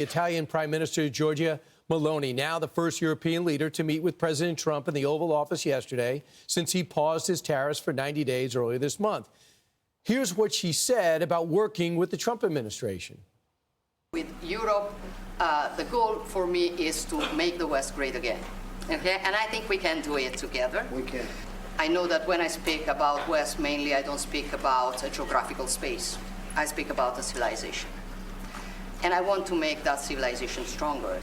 Italian Prime Minister Giorgia Meloni, now the first European leader to meet with President Trump in the Oval Office yesterday since he paused his tariffs for 90 days earlier this month. Here's what she said about working with the Trump administration. With Europe, the goal for me is to make the West great again. Okay? And I think we can do it together. We can. I know that when I speak about West, mainly I don't speak about a geographical space. I speak about a civilization. And I want to make that civilization stronger.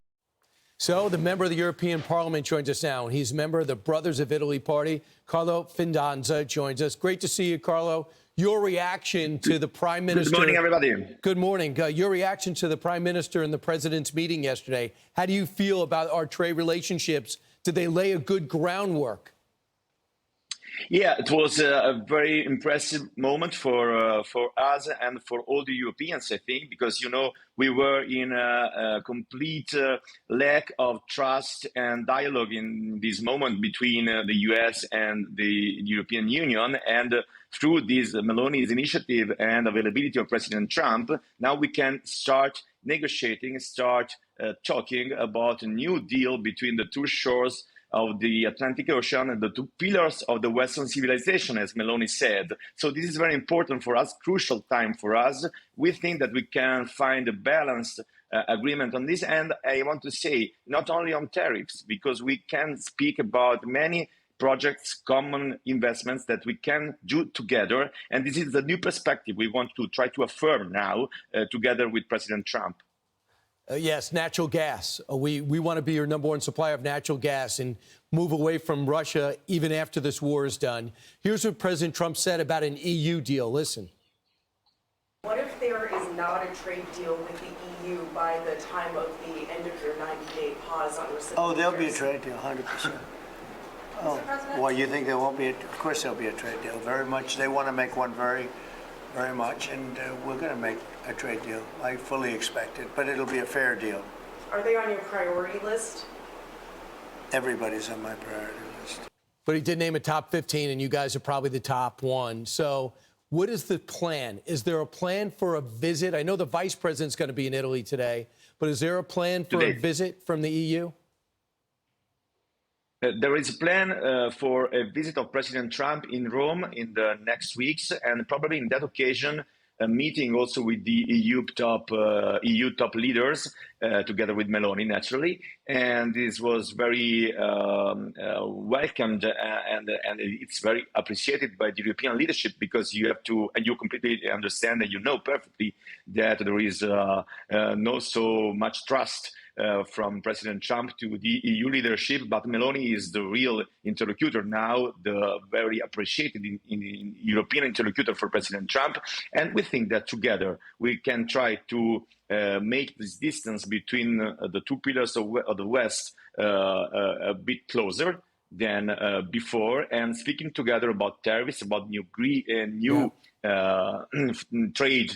So the member of the European Parliament joins us now. He's a member of the Brothers of Italy Party. Carlo Fidanza joins us. Great to see you, Carlo. Your reaction to the Prime Minister. Good morning, everybody. Good morning. Your reaction to the Prime Minister and the President's meeting yesterday. How do you feel about our trade relationships? Did they lay a good groundwork? Yeah, it was a very impressive moment for us and for all the Europeans, I think, because, you know, we were in a complete lack of trust and dialogue in this moment between the U.S. and the European Union. And through this Meloni's initiative and availability of President Trump, now we can start negotiating, start talking about a new deal between the two shores of the Atlantic Ocean and the two pillars of the Western civilization, as Meloni said. So this is very important for us, crucial time for us. We think that we can find a balanced agreement on this. And I want to say, not only on tariffs, because we can speak about many projects, common investments that we can do together. And this is the new perspective we want to try to affirm now together with President Trump. Yes, natural gas. We want to be your #1 supplier of natural gas and move away from Russia even after this war is done. Here's what President Trump said about an EU deal. Listen. What if there is not a trade deal with the EU by the time of the end of your 90-day pause on reciprocal? Oh, there'll be a trade deal, 100%. Oh, well, you think there won't be? Of course there'll be a trade deal. Very much. They want to make one very much, and we're going to make a trade deal. I fully expect it, but it'll be a fair deal. Are they on your priority list? Everybody's on my priority list. But he did name a top 15, and you guys are probably the top one. So what is the plan? Is there a plan for a visit? I know the vice president's going to be in Italy today, but is there a plan for a visit from the EU? There is a plan for a visit of President Trump in Rome in the next weeks, and probably in that occasion, a meeting also with the EU top leaders, together with Meloni, naturally. And this was very welcomed, and it's very appreciated by the European leadership, because you have to, and you completely understand and you know perfectly that there is not so much trust from President Trump to the EU leadership, but Meloni is the real interlocutor now, the very appreciated in European interlocutor for President Trump. And we think that together we can try to make this distance between the two pillars of the West a bit closer than before, and speaking together about tariffs, about new trade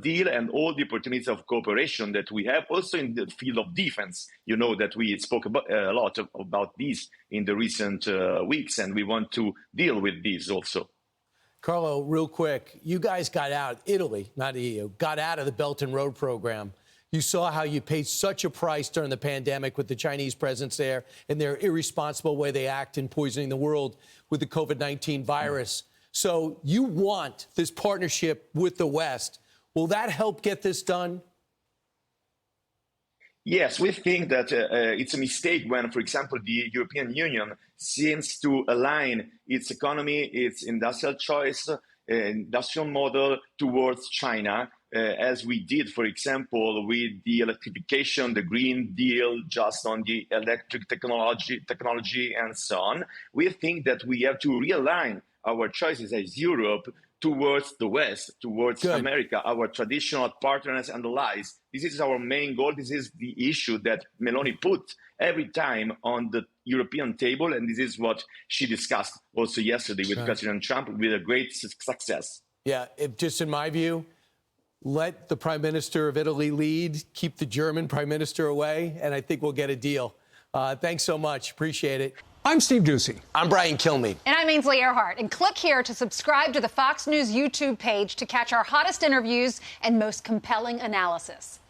deal, and all the opportunities of cooperation that we have also in the field of defense. You know that we spoke about, a lot about this in the recent weeks, and we want to deal with this also. Carlo, real quick, you guys got out, Italy, not EU, got out of the Belt and Road program. You saw how you paid such a price during the pandemic with the Chinese presence there and their irresponsible way they act in poisoning the world with the COVID-19 virus. So you want this partnership with the West. Will that help get this done? Yes, we think that it's a mistake when, for example, the European Union seems to align its economy, its industrial choice, industrial model towards China, as we did, for example, with the electrification, the Green Deal, just on the electric technology and so on. We think that we have to realign our choices as Europe towards the West, towards America, our traditional partners and allies. This is our main goal. This is the issue that Meloni put every time on the European table, and this is what she discussed also yesterday with President Trump with a great success. Yeah, just in my view, let the Prime Minister of Italy lead, keep the German Prime Minister away, and I think we'll get a deal. Thanks so much. Appreciate it. I'm Steve Doocy. I'm Brian Kilmeade. And I'm Ainsley Earhart. And click here to subscribe to the Fox News YouTube page to catch our hottest interviews and most compelling analysis.